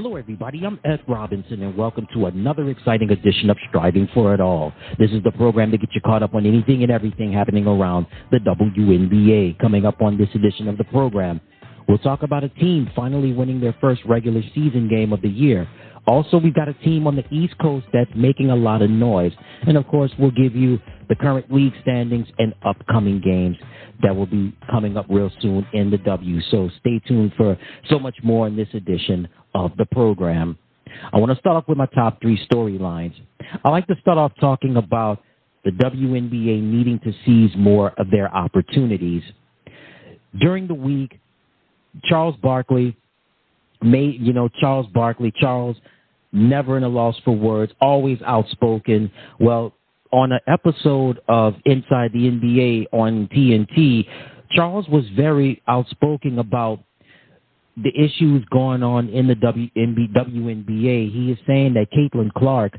Hello, everybody. I'm Ed Robinson, and welcome to another exciting edition of Striving for It All. This is the program to get you caught up on anything and everything happening around the WNBA. Coming up on this edition of the program, we'll talk about a team finally winning their first regular season game of the year. Also, we've got a team on the East Coast that's making a lot of noise. And, of course, we'll give you the current league standings and upcoming games that will be coming up real soon in the W. So stay tuned for so much more in this edition of the program. I want to start off with my top three storylines. I like to start off talking about the WNBA needing to seize more of their opportunities. During the week, Charles, never in a loss for words, always outspoken. Well, on an episode of Inside the NBA on TNT, Charles was very outspoken about the issues going on in the WNBA. He is saying that Caitlin Clark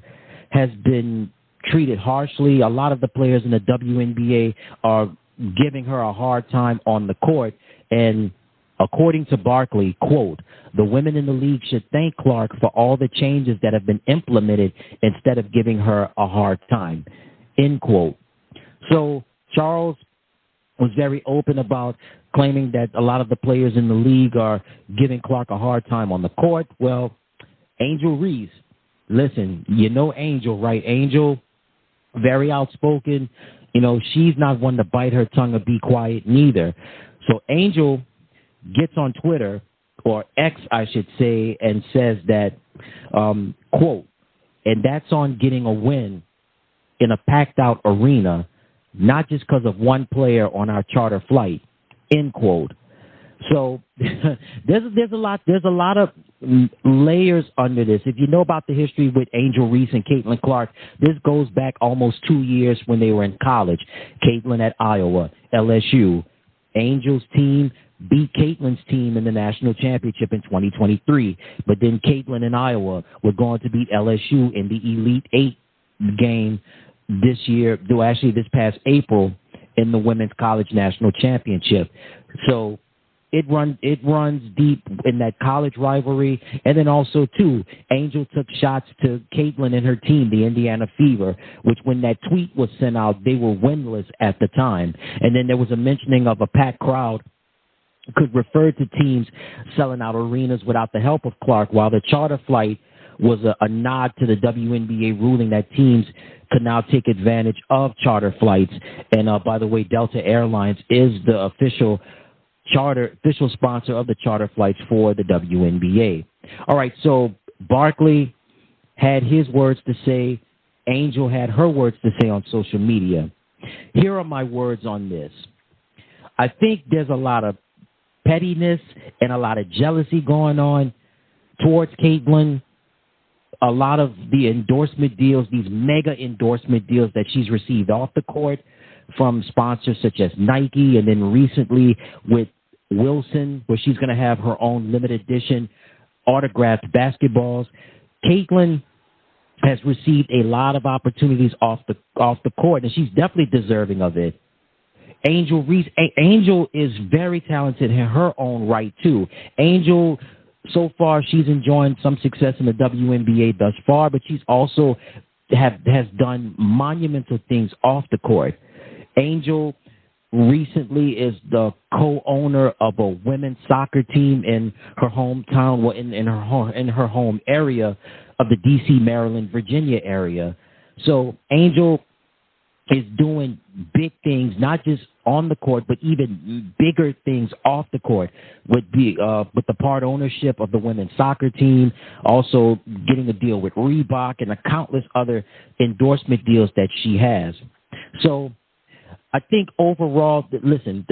has been treated harshly. A lot of the players in the WNBA are giving her a hard time on the court. And according to Barkley, quote, "The women in the league should thank Clark for all the changes that have been implemented instead of giving her a hard time," end quote. So Charles was very open about claiming that a lot of the players in the league are giving Clark a hard time on the court. Well, Angel Reese, listen, you know Angel, right? Angel, very outspoken. You know, she's not one to bite her tongue or be quiet neither. So Angel gets on Twitter, or X, I should say, and says that, quote, "And that's on getting a win in a packed-out arena, not just because of one player on our charter flight," end quote. So there's a lot of layers under this. If you know about the history with Angel Reese and Caitlin Clark, this goes back almost 2 years when they were in college. Caitlin at Iowa, LSU. Angel's team beat Caitlin's team in the national championship in 2023. But then Caitlin and Iowa were going to beat LSU in the Elite Eight game this year, actually this past April, in the Women's College National Championship. So it runs deep in that college rivalry. And then also, too, Angel took shots to Caitlin and her team, the IndianaFever, which when that tweet was sent out, they were winless at the time. And then there was a mentioning of a packed crowd could refer to teams selling out arenas without the help of Clark, while the charter flight was a nod to the WNBA ruling that teams could now take advantage of charter flights. And by the way, Delta Airlines is the official sponsor of the charter flights for the WNBA. All right, so Barkley had his words to say. Angel had her words to say on social media. Here are my words on this. I think there's a lot of pettiness and a lot of jealousy going on towards Caitlin. A lot of the endorsement deals, these mega endorsement deals that she's received off the court from sponsors such as Nike, and then recently with Wilson, where she's going to have her own limited edition autographed basketballs. Caitlin has received a lot of opportunities off the court, and she's definitely deserving of it. Angel Reese, Angel is very talented in her own right, too. Angel, so far, she's enjoying some success in the WNBA thus far, but she's also has done monumental things off the court. Angel recently is the co-owner of a women's soccer team in her hometown, well, in her home area of the D.C., Maryland, Virginia area. So Angel is doing big things, not just on the court, but even bigger things off the court with the part ownership of the women's soccer team, also getting a deal with Reebok and the countless other endorsement deals that she has. So I think overall, listen,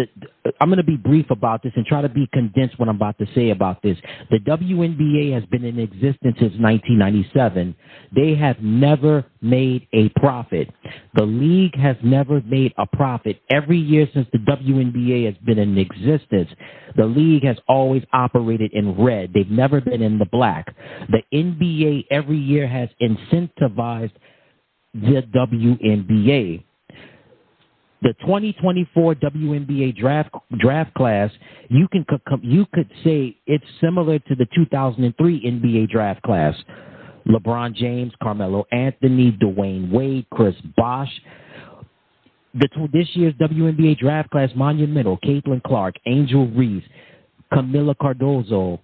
I'm going to be brief about this and try to be condensed what I'm about to say about this. The WNBA has been in existence since 1997. They have never made a profit. The league has never made a profit. Every year since the WNBA has been in existence, the league has always operated in red. They've never been in the black. The NBA every year has incentivized the WNBA. The 2024 WNBA draft class, you could say it's similar to the 2003 NBA draft class. LeBron James, Carmelo Anthony, Dwayne Wade, Chris Bosh. This year's WNBA draft class, monumental. Caitlin Clark, Angel Reese, Camila Cardozo,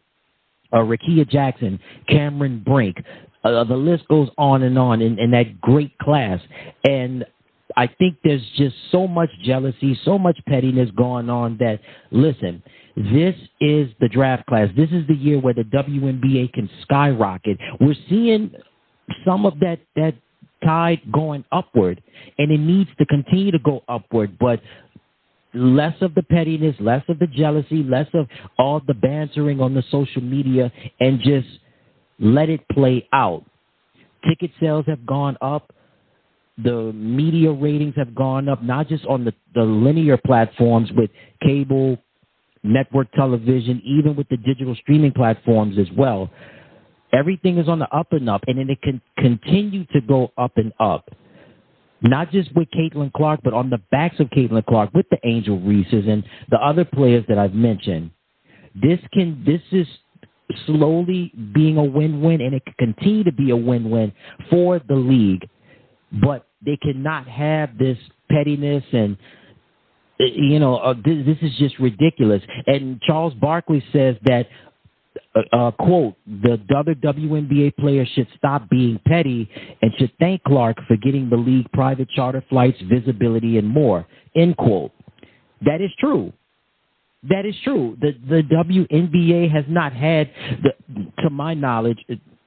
Rakia Jackson, Cameron Brink. The list goes on in that great class. And I think there's just so much jealousy, so much pettiness going on that, listen, this is the draft class. This is the year where the WNBA can skyrocket. We're seeing some of that tide going upward, and it needs to continue to go upward, but less of the pettiness, less of the jealousy, less of all the bantering on the social media, and just let it play out. Ticket sales have gone up. The media ratings have gone up, not just on the linear platforms with cable, network television, even with the digital streaming platforms as well. Everything is on the up and up, and then it can continue to go up and up. Not just with Caitlin Clark, but on the backs of Caitlin Clark, with the Angel Reeses and the other players that I've mentioned. This is slowly being a win-win, and it can continue to be a win-win for the league. But they cannot have this pettiness and, this is just ridiculous. And Charles Barkley says that, quote, the other WNBA players should stop being petty and should thank Clark for getting the league private charter flights, visibility, and more, end quote. That is true. That is true. The WNBA has not had, to my knowledge,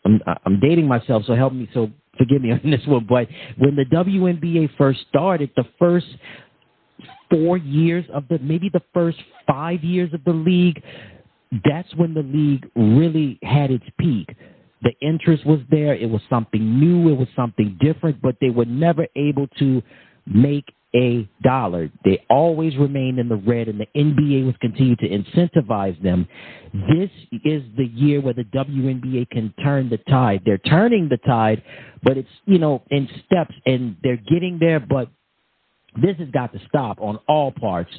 I'm dating myself, so help me, so forgive me on this one, but when the WNBA first started, the first 4 years maybe the first 5 years of the league, that's when the league really had its peak. The interest was there. It was something new. It was something different, but they were never able to make a dollar. They always remained in the red, and the NBA was continuing to incentivize them. This is the year where the WNBA can turn the tide. They're turning the tide, but it's, in steps, and they're getting there, but this has got to stop on all parts.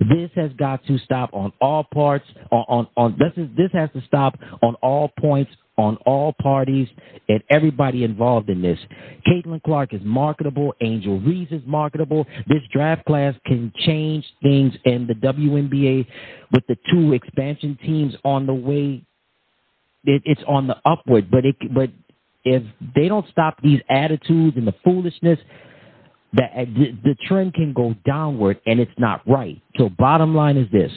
This has got to stop on all parts. This has to stop on all points, on all parties, and everybody involved in this. Caitlin Clark is marketable. Angel Reese is marketable. This draft class can change things, and the WNBA, with the 2 expansion teams on the way, it's on the upward. But if they don't stop these attitudes and the foolishness, the trend can go downward, and it's not right. So bottom line is this.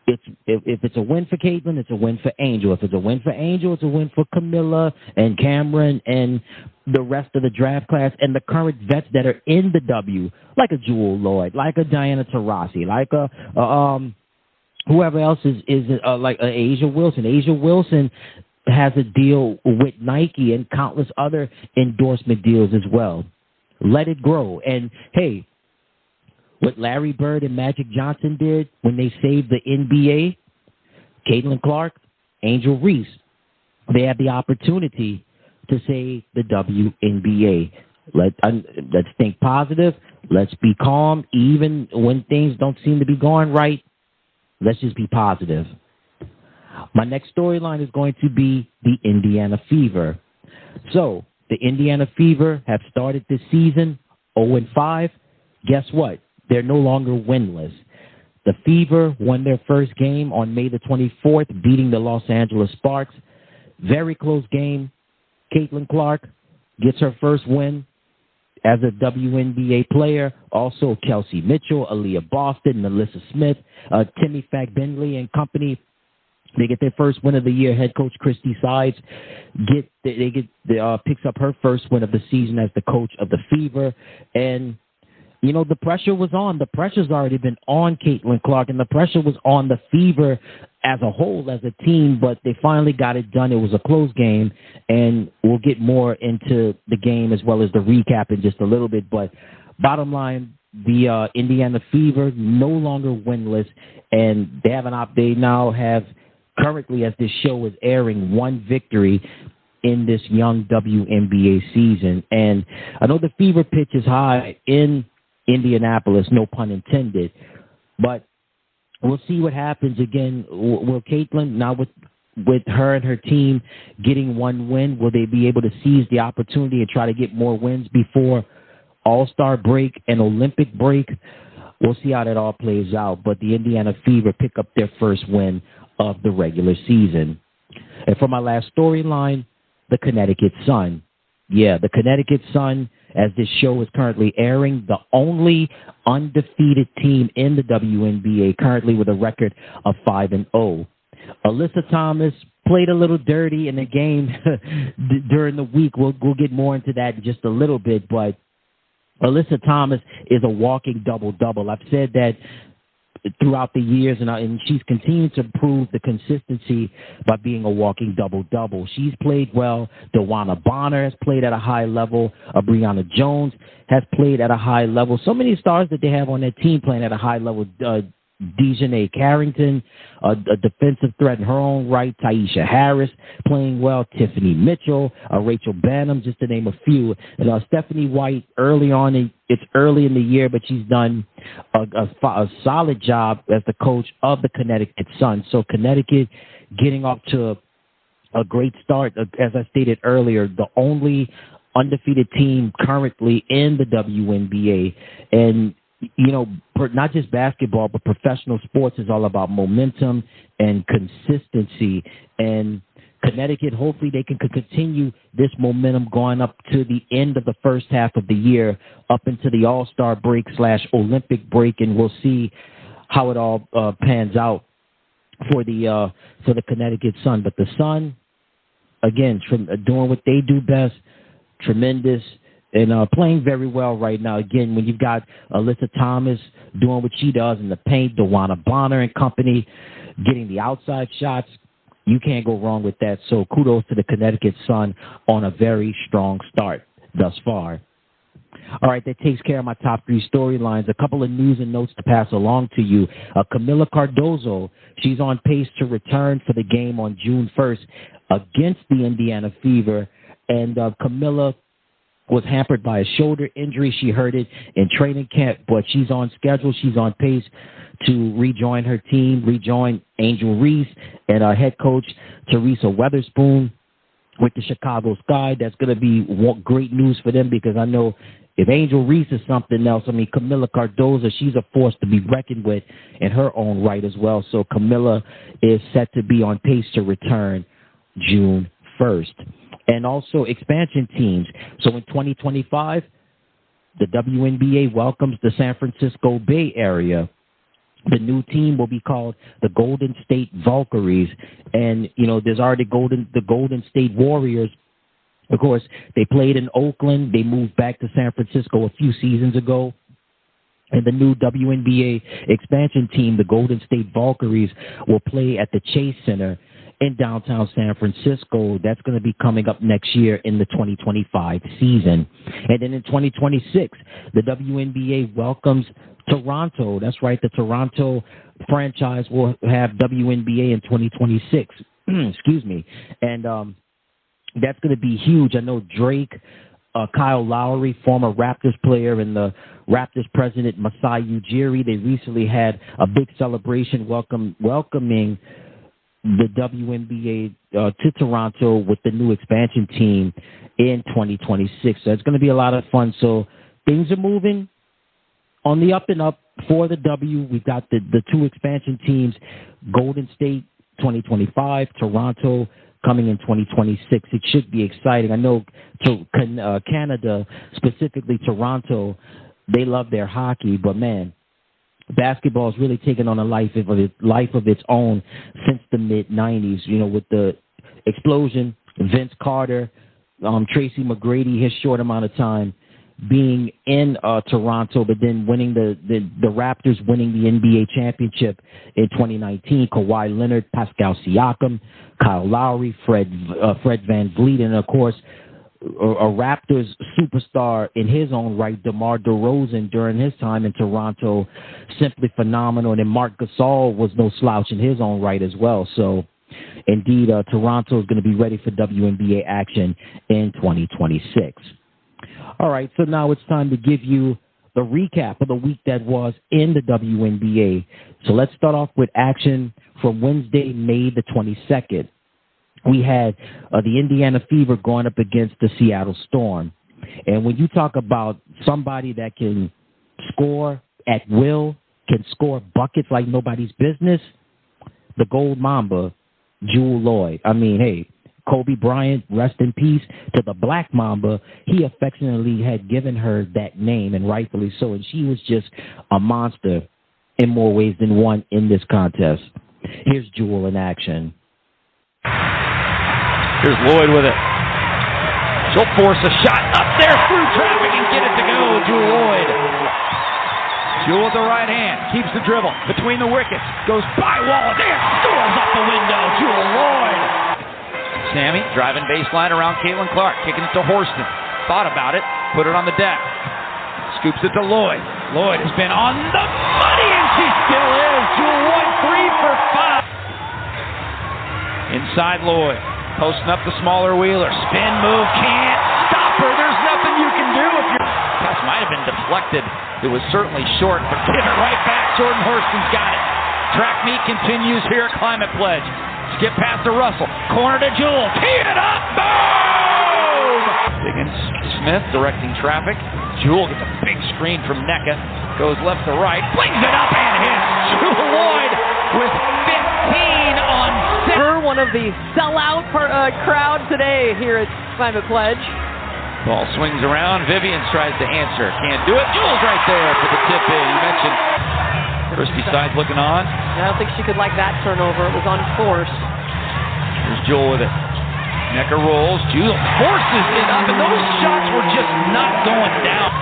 If it's a win for Caitlin, it's a win for Angel. If it's a win for Angel, it's a win for Camilla and Cameron and the rest of the draft class and the current vets that are in the W, like a Jewel Lloyd, like a Diana Taurasi, like a whoever else is like Asia Wilson. Asia Wilson has a deal with Nike and countless other endorsement deals as well. Let it grow. And, hey, what Larry Bird and Magic Johnson did when they saved the NBA, Caitlin Clark, Angel Reese, they had the opportunity to save the WNBA. Let's think positive. Let's be calm. Even when things don't seem to be going right, let's just be positive. My next storyline is going to be the Indiana Fever. So, the Indiana Fever have started this season 0-5. Guess what? They're no longer winless. The Fever won their first game on May the 24th, beating the Los Angeles Sparks. Very close game. Caitlin Clark gets her first win as a WNBA player. Also, Kelsey Mitchell, Aaliyah Boston, Melissa Smith, Timmy Fagbendley and company. They get their first win of the year. Head coach Christy Sides picks up her first win of the season as the coach of the Fever. And, the pressure was on. The pressure's already been on Caitlin Clark, and the pressure was on the Fever as a whole, as a team, but they finally got it done. It was a close game, and we'll get more into the game as well as the recap in just a little bit. But bottom line, the Indiana Fever no longer winless, and they now have, currently as this show is airing, 1 victory in this young WNBA season. And I know the Fever pitch is high in Indianapolis, no pun intended. But we'll see what happens again. Will Caitlin, now with her and her team getting one win, will they be able to seize the opportunity and try to get more wins before All-Star break and Olympic break? We'll see how that all plays out. But the Indiana Fever pick up their first win of the regular season. And for my last storyline, the Connecticut Sun. Yeah, the Connecticut Sun, as this show is currently airing, the only undefeated team in the WNBA, currently with a record of 5-0. Alyssa Thomas played a little dirty in the game during the week. We'll get more into that in just a little bit, but Alyssa Thomas is a walking double-double. I've said that throughout the years, and she's continued to prove the consistency by being a walking double-double. She's played well. DeWanna Bonner has played at a high level. Brianna Jones has played at a high level. So many stars that they have on their team playing at a high level. Dejanay Carrington, a defensive threat in her own right. Taisha Harris playing well. Tiffany Mitchell, Rachel Banham, just to name a few. And Stephanie White, early on, it's early in the year, but she's done a solid job as the coach of the Connecticut Sun. So Connecticut getting off to a great start. As I stated earlier, the only undefeated team currently in the WNBA. And you know, not just basketball, but professional sports is all about momentum and consistency. And Connecticut, hopefully they can continue this momentum going up to the end of the first half of the year, up into the All-Star break / Olympic break, and we'll see how it all pans out for the Connecticut Sun. But the Sun, again, doing what they do best, tremendous, and playing very well right now. Again, when you've got Alyssa Thomas doing what she does in the paint, DeWanna Bonner and company getting the outside shots, you can't go wrong with that. So kudos to the Connecticut Sun on a very strong start thus far. All right, that takes care of my top three storylines. A couple of news and notes to pass along to you. Camila Cardozo, she's on pace to return for the game on June 1st against the Indiana Fever. And Camila was hampered by a shoulder injury. She hurt it in training camp, but she's on schedule. She's on pace to rejoin her team, rejoin Angel Reese and our head coach, Teresa Weatherspoon, with the Chicago Sky. That's going to be great news for them, because I know if Angel Reese is something else, I mean, Camila Cardozo, she's a force to be reckoned with in her own right as well. So Camila is set to be on pace to return June 1st. And also expansion teams. So in 2025, the WNBA welcomes the San Francisco Bay Area. The new team will be called the Golden State Valkyries. And, you know, there's already the Golden State Warriors. Of course, they played in Oakland. They moved back to San Francisco a few seasons ago. And the new WNBA expansion team, the Golden State Valkyries, will play at the Chase Center in downtown San Francisco. That's going to be coming up next year in the 2025 season. And then in 2026, the WNBA welcomes Toronto. That's right, the Toronto franchise will have WNBA in 2026. Excuse me. And that's going to be huge. I know Drake, Kyle Lowry, former Raptors player, and the Raptors president, Masai Ujiri, they recently had a big celebration welcoming the WNBA to Toronto with the new expansion team in 2026. So it's going to be a lot of fun. So things are moving on the up and up for the W. We've got the two expansion teams, Golden State 2025, Toronto coming in 2026. It should be exciting. I know Canada, specifically Toronto, they love their hockey, but man, basketball has really taken on a life of its own since the mid-'90s. You know, with the explosion, Vince Carter, Tracy McGrady, his short amount of time being in Toronto, but then winning the Raptors winning the NBA championship in 2019. Kawhi Leonard, Pascal Siakam, Kyle Lowry, Fred Van Vliet, and of course, a Raptors superstar in his own right, DeMar DeRozan, during his time in Toronto, simply phenomenal. And then Marc Gasol was no slouch in his own right as well. So, indeed, Toronto is going to be ready for WNBA action in 2026. All right, so now it's time to give you the recap of the week that was in the WNBA. So let's start off with action from Wednesday, May the 22nd. We had the IndianaFever going up against the Seattle Storm. And when you talk about somebody that can score at will, can score buckets like nobody's business, the Gold Mamba, Jewel Lloyd. I mean, hey, Kobe Bryant, rest in peace, to the Black Mamba. He affectionately had given her that name, and rightfully so. And she was just a monster in more ways than one in this contest. Here's Jewel in action. Here's Lloyd with it. She'll force a shot up there through traffic and get it to go. Jewel Lloyd. Jewel with the right hand. Keeps the dribble between the wickets. Goes by Wallace and scores off the window. Jewel Lloyd. Sammy driving baseline around Caitlin Clark. Kicking it to Horston. Thought about it. Put it on the deck. Scoops it to Lloyd. Lloyd has been on the money and she still is. Jewel Lloyd 3 for 5. Inside Lloyd. Posting up the smaller Wheeler. Spin move. Can't stop her. There's nothing you can do if your pass might have been deflected. It was certainly short, but give it right back. Jordan Horston's got it. Track meet continues here at Climate Pledge. Skip past to Russell. Corner to Jewel. Tee it up. Boom! Higgins Smith directing traffic. Jewel gets a big screen from NECA. Goes left to right. Flings it up and hits. Jewel Lloyd with 15 on 6. One of the sellout crowd today here at Climate Pledge. Ball swings around. Vivian tries to answer. Can't do it. Jewel's right there for the tip in. You mentioned Christy Sides looking on. I don't think she could like that turnover. It was unforced. Here's Jewel with it. NECA rolls. Jewel forces it up, and those shots were just not going down.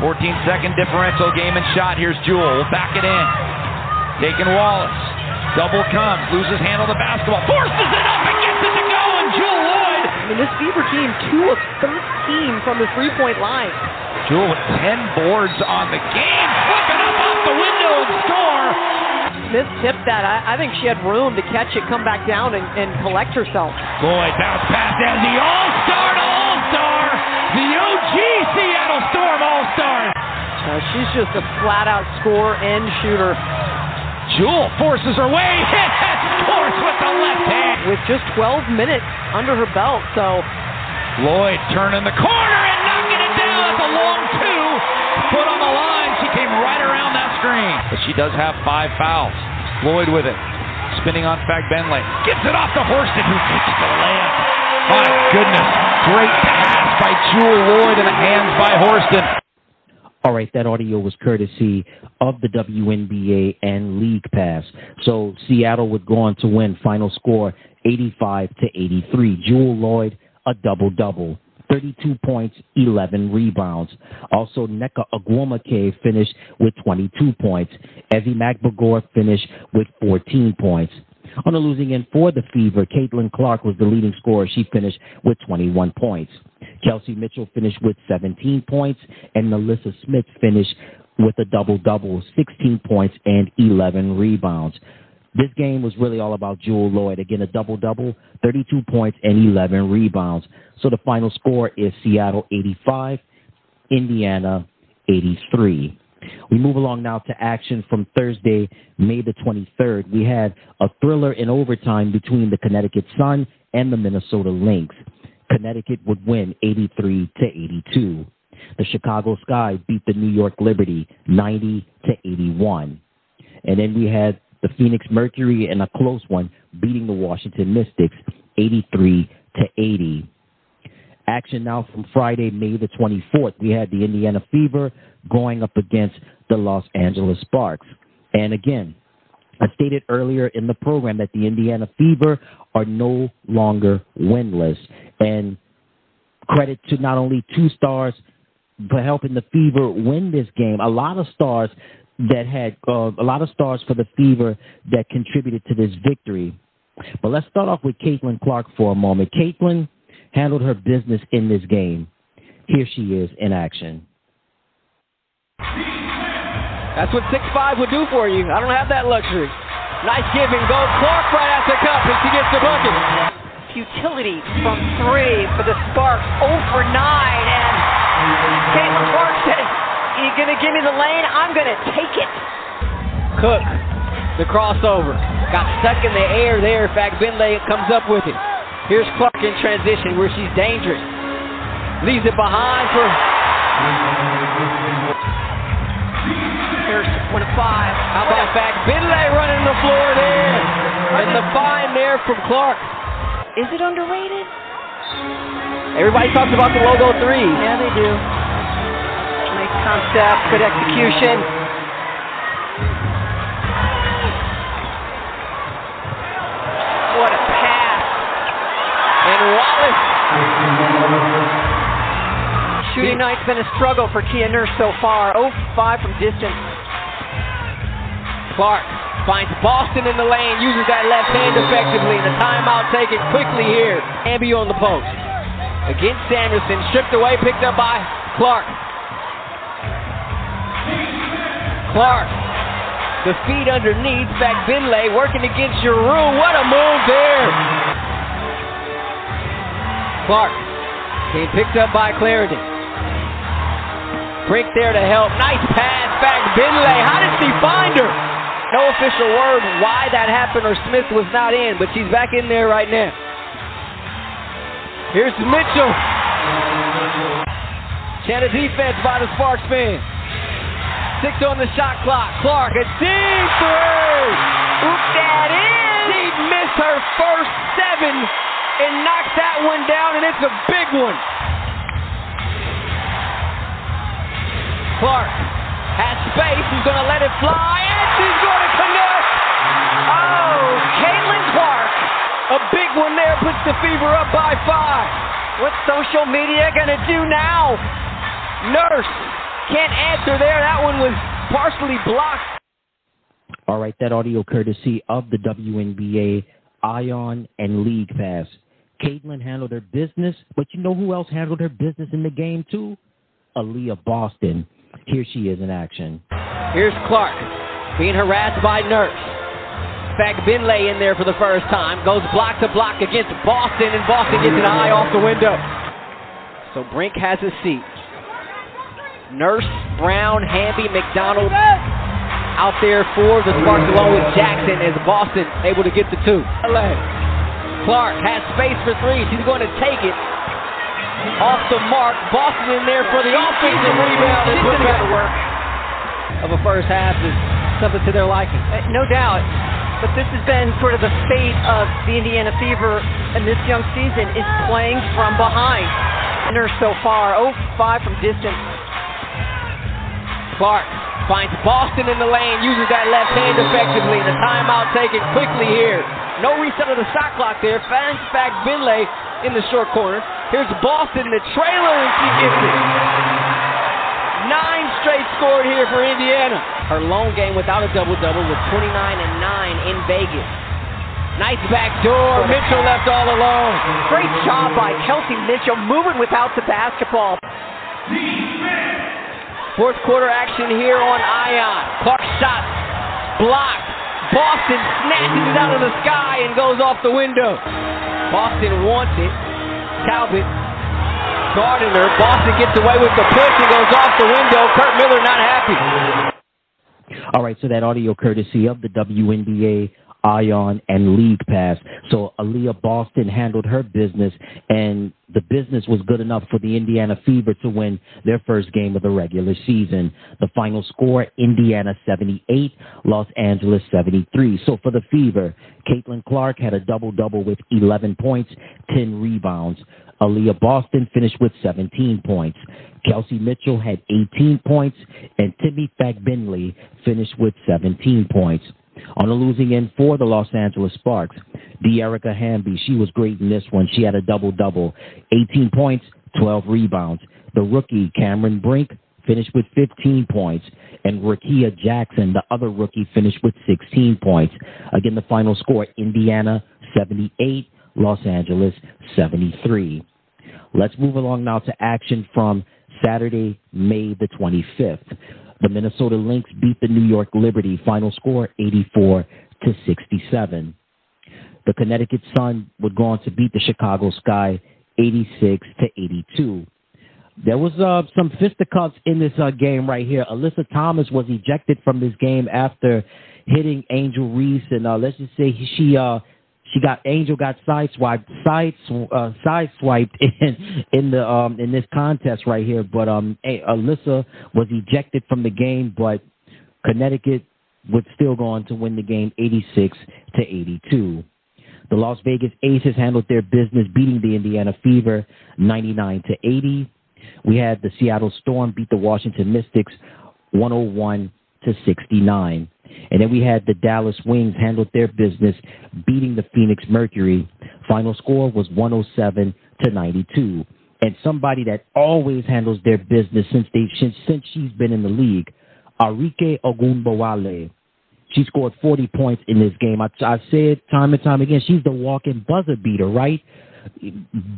14-second differential game and shot. Here's Jewel. We'll back it in. Taking Wallace. Double comes. Loses handle of the basketball. Forces it up and gets it to go. And Jewel Lloyd. I mean, this Fever team, 2 of 13 from the three-point line. Jewel with 10 boards on the game. Flipping up off the window and score. Smith tipped that. I think she had room to catch it, come back down, and collect herself. Lloyd bounce pass as the All-Star to All-Star. The OG Seattle Storm All-Star. She's just a flat-out scorer and shooter. Jewel forces her way, hit and scores with the left hand. With just 12 minutes under her belt, so. Lloyd turning the corner and knocking it down at the long 2. Foot on the line, she came right around that screen. But she does have 5 fouls. Lloyd with it, spinning on Fagbenley. Gets it off to Horston, who takes the layup. My goodness, great pass by Jewel Lloyd in the hands by Horston. All right, that audio was courtesy of the WNBA and League Pass. So Seattle would go on to win. Final score 85-83. Jewel Lloyd, a double-double. 32 points, 11 rebounds. Also, Nneka Ogwumike finished with 22 points. Evie McBagor finished with 14 points. On the losing end for the Fever, Caitlin Clark was the leading scorer. She finished with 21 points. Kelsey Mitchell finished with 17 points, and Melissa Smith finished with a double-double, 16 points and 11 rebounds. This game was really all about Jewel Lloyd. Again, a double-double, 32 points and 11 rebounds. So the final score is Seattle 85, Indiana 83. We move along now to action from Thursday, May the 23rd. We had a thriller in overtime between the Connecticut Sun and the Minnesota Lynx. Connecticut would win 83-82. The Chicago Sky beat the New York Liberty 90-81. And then we had the Phoenix Mercury in a close one beating the Washington Mystics 83-80. Action now from Friday, May the 24th. We had the IndianaFever going up against the Los Angeles Sparks. And again, I stated earlier in the program that the IndianaFever are no longer winless. And credit to not only two stars for helping the Fever win this game. A lot of stars that had a lot of stars for the Fever that contributed to this victory. But let's start off with Caitlin Clark for a moment. Caitlin handled her business in this game. Here she is in action. That's what 6'5" would do for you. I don't have that luxury. Nice give and go. Clark right at the cup and she gets the bucket. Futility from 3 for the Sparks. 0 for 9. And Caitlin Clark says, you He's going to give me the lane. I'm going to take it. Cook, the crossover. Got stuck in the air there. Fagbinley comes up with it. Here's Clark in transition where she's dangerous. Leaves it behind for... Here's 1 of 5. How about Fagbinley running the floor there? And the find there from Clark. Is it underrated? Everybody talks about the logo 3. Yeah, they do. Nice concept, good execution. What a pass. And Wallace. Shooting night's been a struggle for Kia Nurse so far. 0-5 from distance. Clark finds Boston in the lane, uses that left hand effectively. The timeout taken quickly here. Amby on the post. Against Sanderson, stripped away, picked up by Clark. Clark, the feet underneath, Fagbinley working against Giroux. What a move there. Clark being picked up by Clarendon. Brink there to help. Nice pass, Fagbinley. How did she find her? No official word why that happened or Smith was not in, but she's back in there right now. Here's Mitchell. Channel defense by the Sparks fans. 6 on the shot clock. Clark, a deep 3. Oop, that in. She missed her first 7 and knocks that one down, and it's a big one. Clark has space. He's going to let it fly, and she's going to connect. Oh, Caitlin Clark. A big one there, puts the Fever up by 5. What's social media going to do now? Nurse can't answer there. That one was partially blocked. All right, that audio courtesy of the WNBA, Ion, and League Pass. Caitlin handled her business, but you know who else handled her business in the game too? Aaliyah Boston. Here she is in action. Here's Clark being harassed by Nurse. Fagbinley in there for the first time. Goes block to block against Boston, and Boston gets an eye off the window. So Brink has his seat. Nurse, Brown, Hamby, McDonald out there for the Sparks along with Jackson as Boston able to get the 2. Clark has space for 3. She's going to take it. Off the mark. Boston in there for the offensive rebound. She's going to get to work. Of a first half is something to their liking. No doubt. But this has been sort of the fate of the Indiana Fever in this young season, is playing from behind. Nurse so far, 0-5 from distance. Clark finds Boston in the lane, uses that left hand effectively. The timeout taken quickly here. No reset of the shot clock there. Finds Fagbinley in the short corner. Here's Boston, the trailer, and she gets it. 9 straight scored here for Indiana. Her lone game without a double-double was 29-9 in Vegas. Nice backdoor. Mitchell left all alone. Great job by Kelsey Mitchell moving without the basketball. Fourth quarter action here on Ion. Clark shot blocked. Boston snatches it out of the sky and goes off the window. Boston wants it. Talbot guarding her. Boston gets away with the push and goes off the window. Kurt Miller not happy. All right, so that audio courtesy of the WNBA, Ion, and League Pass. So Aaliyah Boston handled her business, and the business was good enough for the Indiana Fever to win their first game of the regular season. The final score, Indiana 78, Los Angeles 73. So for the Fever, Caitlin Clark had a double-double with 11 points, 10 rebounds. Aaliyah Boston finished with 17 points. Kelsey Mitchell had 18 points, and Timmy Fagbinley finished with 17 points. On the losing end for the Los Angeles Sparks, De'Erica Hamby, she was great in this one. She had a double-double, 18 points, 12 rebounds. The rookie, Cameron Brink, finished with 15 points, and Rakia Jackson, the other rookie, finished with 16 points. Again, the final score, Indiana 78, Los Angeles 73. Let's move along now to action from Saturday, May the 25th. The Minnesota Lynx beat the New York Liberty. Final score, 84-67. The Connecticut Sun would go on to beat the Chicago Sky, 86-82. There was some fisticuffs in this game right here. Alyssa Thomas was ejected from this game after hitting Angel Reese, and let's just say Angel got sideswiped in this contest right here. But Alyssa was ejected from the game, but Connecticut would still go on to win the game 86-82. The Las Vegas Aces handled their business, beating the Indiana Fever 99-80. We had the Seattle Storm beat the Washington Mystics 101-69. And then we had the Dallas Wings handled their business, beating the Phoenix Mercury. Final score was 107-92. And somebody that always handles their business since she's been in the league, Arike Ogunbowale. She scored 40 points in this game. I say it time and time again. She's the walking buzzer beater, right?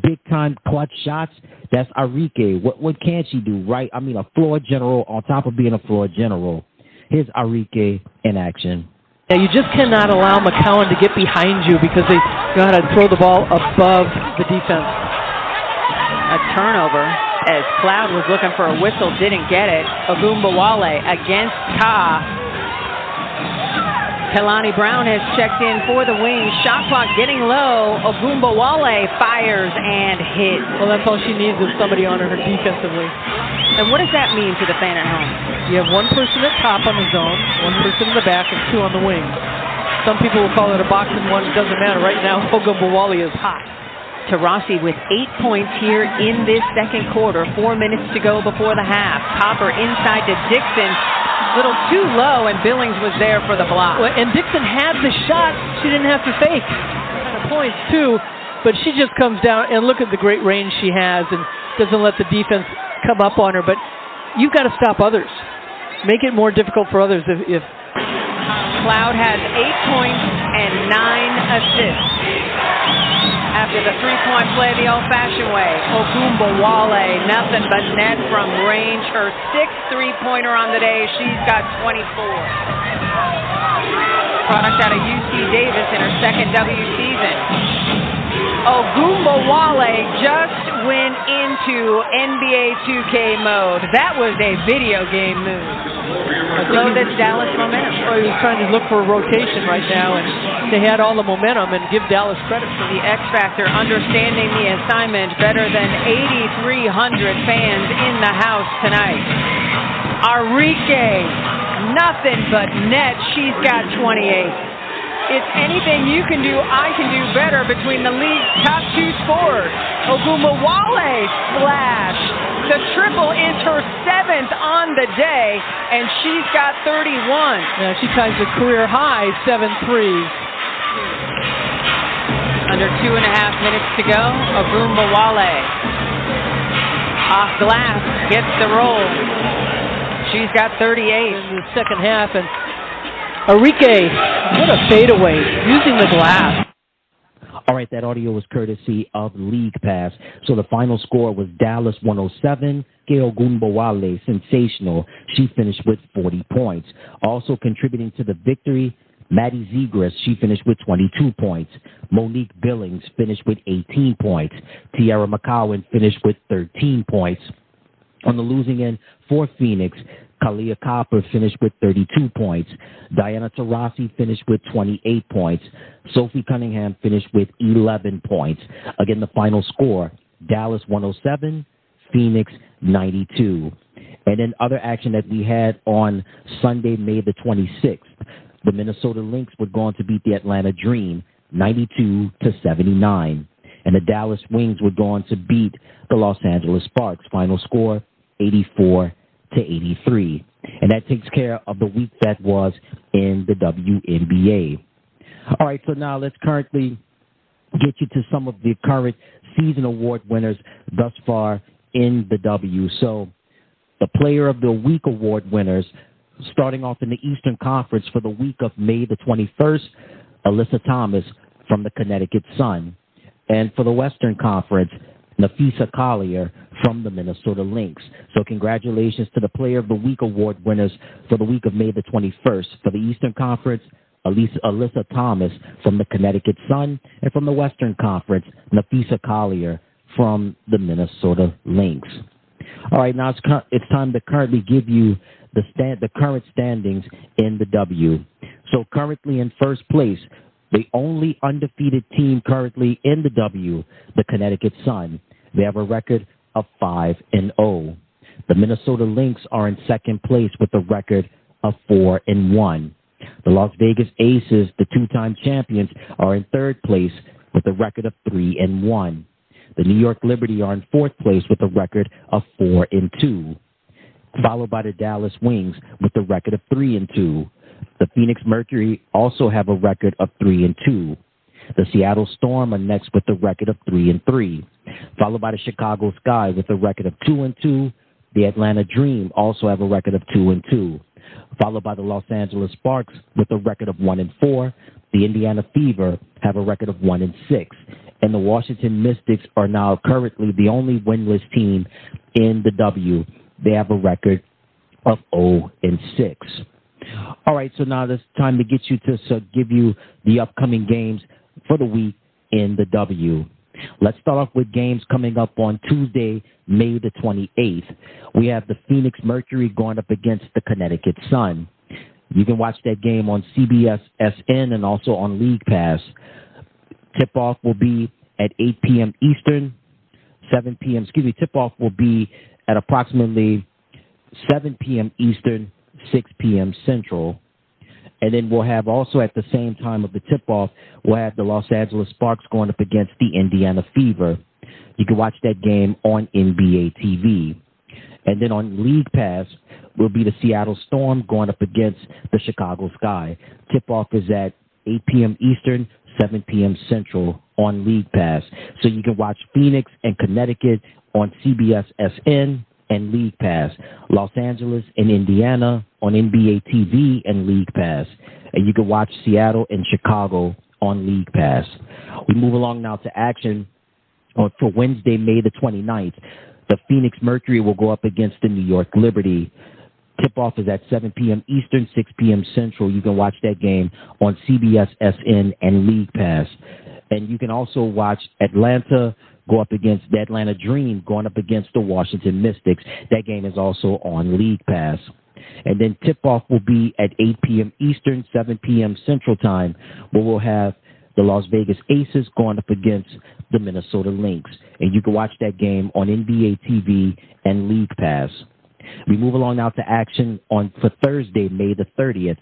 Big-time clutch shots. That's Arike. What can she do, right? I mean, a floor general on top of being a floor general. Here's Arike in action. Yeah, you just cannot allow McCowan to get behind you because they know how to throw the ball above the defense. A turnover as Cloud was looking for a whistle, didn't get it. Ogunbowale against Ka. Kalani Brown has checked in for the Wings. Shot clock getting low. Ogunbowale fires and hits. Well, that's all she needs is somebody on her defensively. And what does that mean to the fan at home? You have one person at top on the zone, one person in the back, and two on the wing. Some people will call it a box and one. It doesn't matter. Right now, Ogunbowale is hot. Tarasi with 8 points here in this second quarter. 4 minutes to go before the half. Copper inside to Dixon. Little too low, and Billings was there for the block. Well, and Dixon had the shot. She didn't have to fake. Kind of points, too. But she just comes down, and look at the great range she has and doesn't let the defense come up on her. But you've got to stop others. Make it more difficult for others if Cloud has 8 points and 9 assists. After the three-point play the old-fashioned way, Ogunbowale, nothing but net from range. Her 6th three-pointer on the day. She's got 24. Product out of UC Davis in her second W season. Ogunbowale just went into NBA 2K mode. That was a video game move. Slow this Dallas momentum. Well, he was trying to look for a rotation right now, and they had all the momentum, and give Dallas credit for the X Factor, understanding the assignment better than 8,300 fans in the house tonight. Arike, nothing but net. She's got 28. It's anything you can do, I can do better between the league's top 2 scorers. Ogunbowale splash. The triple is her 7th on the day, and she's got 31. Yeah, she ties the career high 7 threes. Under 2.5 minutes to go. Ogunbowale off glass, gets the roll. She's got 38 in the second half, and Arike, what a fadeaway, using the glass. All right, that audio was courtesy of League Pass. So the final score was Dallas 107, Gail Ogunbowale, sensational. She finished with 40 points. Also contributing to the victory, Maddie Zegras, she finished with 22 points. Monique Billings finished with 18 points. Tiara McCowan finished with 13 points. On the losing end for Phoenix, Kalia Copper finished with 32 points. Diana Taurasi finished with 28 points. Sophie Cunningham finished with 11 points. Again, the final score, Dallas 107, Phoenix 92. And then other action that we had on Sunday, May the 26th, the Minnesota Lynx would go on to beat the Atlanta Dream 92-79. And the Dallas Wings would go on to beat the Los Angeles Sparks. Final score, 84-83. And that takes care of the week that was in the WNBA. All right, so now let's currently get you to some of the current season award winners thus far in the W. So the Player of the Week award winners, starting off in the Eastern Conference for the week of May the 21st, Alyssa Thomas from the Connecticut Sun. And for the Western Conference, Nafisa Collier from the Minnesota Lynx. So congratulations to the Player of the Week award winners for the week of May the 21st. For the Eastern Conference, Alyssa Thomas from the Connecticut Sun. And from the Western Conference, Nafisa Collier from the Minnesota Lynx. All right, now it's time to currently give you the current standings in the W. So currently in first place, the only undefeated team currently in the W, the Connecticut Sun. They have a record of 5-0. The Minnesota Lynx are in second place with a record of 4-1. The Las Vegas Aces, the two-time champions, are in third place with a record of 3-1. The New York Liberty are in fourth place with a record of 4-2, followed by the Dallas Wings with a record of 3-2. The Phoenix Mercury also have a record of 3-2. The Seattle Storm are next with a record of 3-3, followed by the Chicago Sky with a record of 2-2. The Atlanta Dream also have a record of 2-2, followed by the Los Angeles Sparks with a record of 1-4. The Indiana Fever have a record of 1-6, and the Washington Mystics are now currently the only winless team in the W. They have a record of 0-6. All right, so now it's time to get you to give you the upcoming games for the week in the W. Let's start off with games coming up on Tuesday, May the 28th. We have the Phoenix Mercury going up against the Connecticut Sun. You can watch that game on CBS SN and also on League Pass. Tip-off will be at 8 p.m. Eastern, tip-off will be at approximately 7 p.m. Eastern, 6 p.m. Central. And then we'll have also at the same time of the tip-off, we'll have the Los Angeles Sparks going up against the Indiana Fever. You can watch that game on NBA TV. And then on League Pass will be the Seattle Storm going up against the Chicago Sky. Tip-off is at 8 p.m. Eastern, 7 p.m. Central on League Pass. So you can watch Phoenix and Connecticut on CBS SN and League Pass. Los Angeles and Indiana on NBA TV and League Pass. And you can watch Seattle and Chicago on League Pass. We move along now to action for Wednesday, May the 29th. The Phoenix Mercury will go up against the New York Liberty. Tip-off is at 7 p.m. Eastern, 6 p.m. Central. You can watch that game on CBS SN and League Pass. And you can also watch Atlanta go up against the Atlanta Dream going up against the Washington Mystics. That game is also on League Pass. And then tip-off will be at 8 p.m. Eastern, 7 p.m. Central Time, where we'll have the Las Vegas Aces going up against the Minnesota Lynx. And you can watch that game on NBA TV and League Pass. We move along now to action for Thursday, May the 30th.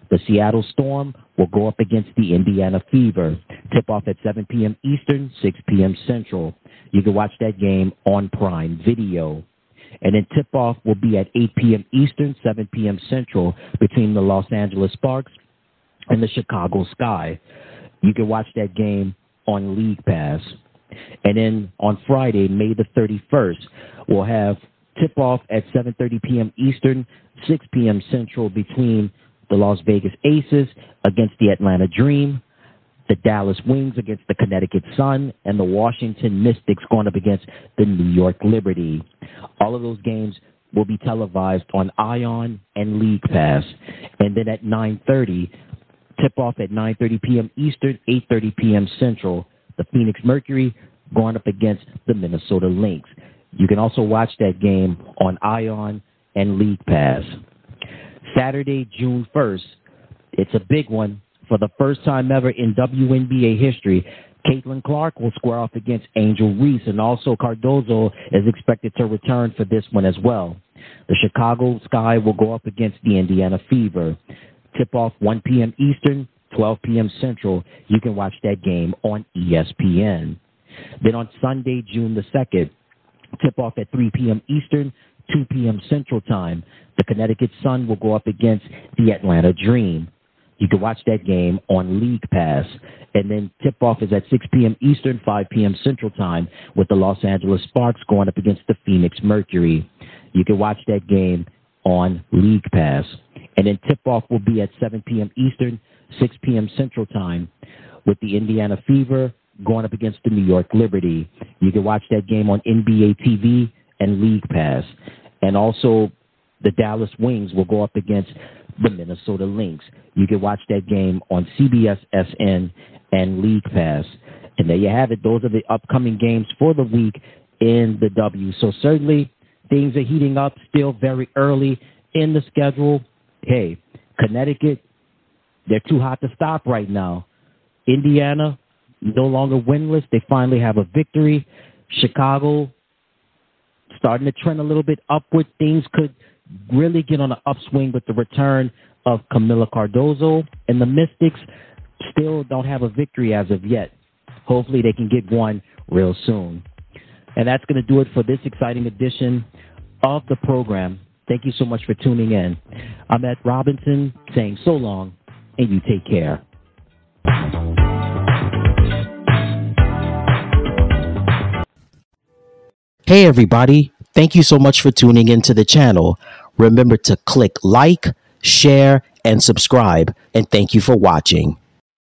The Seattle Storm will go up against the Indiana Fever. Tip-off at 7 p.m. Eastern, 6 p.m. Central. You can watch that game on Prime Video. And then tip-off will be at 8 p.m. Eastern, 7 p.m. Central between the Los Angeles Sparks and the Chicago Sky. You can watch that game on League Pass. And then on Friday, May the 31st, we'll have tip-off at 7:30 p.m. Eastern, 6 p.m. Central between the Las Vegas Aces against the Atlanta Dream, the Dallas Wings against the Connecticut Sun, and the Washington Mystics going up against the New York Liberty. All of those games will be televised on ION and League Pass. And then at 9:30, tip-off at 9:30 p.m. Eastern, 8:30 p.m. Central, the Phoenix Mercury going up against the Minnesota Lynx. You can also watch that game on ION and League Pass. Saturday, June 1st, it's a big one. For the first time ever in WNBA history, Caitlin Clark will square off against Angel Reese, and also Cardozo is expected to return for this one as well. The Chicago Sky will go up against the Indiana Fever. Tip-off 1 p.m. Eastern, 12 p.m. Central. You can watch that game on ESPN. Then on Sunday, June the 2nd, tip-off at 3 p.m. Eastern, 2 p.m. Central Time. The Connecticut Sun will go up against the Atlanta Dream. You can watch that game on League Pass. And then tip-off is at 6 p.m. Eastern, 5 p.m. Central Time, with the Los Angeles Sparks going up against the Phoenix Mercury. You can watch that game on League Pass. And then tip-off will be at 7 p.m. Eastern, 6 p.m. Central Time, with the Indiana Fever going up against the New York Liberty. You can watch that game on NBA TV and League Pass. And also the Dallas Wings will go up against the Minnesota Lynx. You can watch that game on CBS SN and League Pass. And there you have it. Those are the upcoming games for the week in the W. So certainly things are heating up still very early in the schedule. Hey, Connecticut, they're too hot to stop right now. Indiana, no longer winless. They finally have a victory. Chicago, starting to trend a little bit upward. Things could really get on an upswing with the return of Camila Cardozo. And the Mystics still don't have a victory as of yet. Hopefully they can get one real soon. And that's going to do it for this exciting edition of the program. Thank you so much for tuning in. I'm Ed Robinson saying so long, and you take care. Hey everybody, thank you so much for tuning into the channel. Remember to click like, share, and subscribe, and thank you for watching.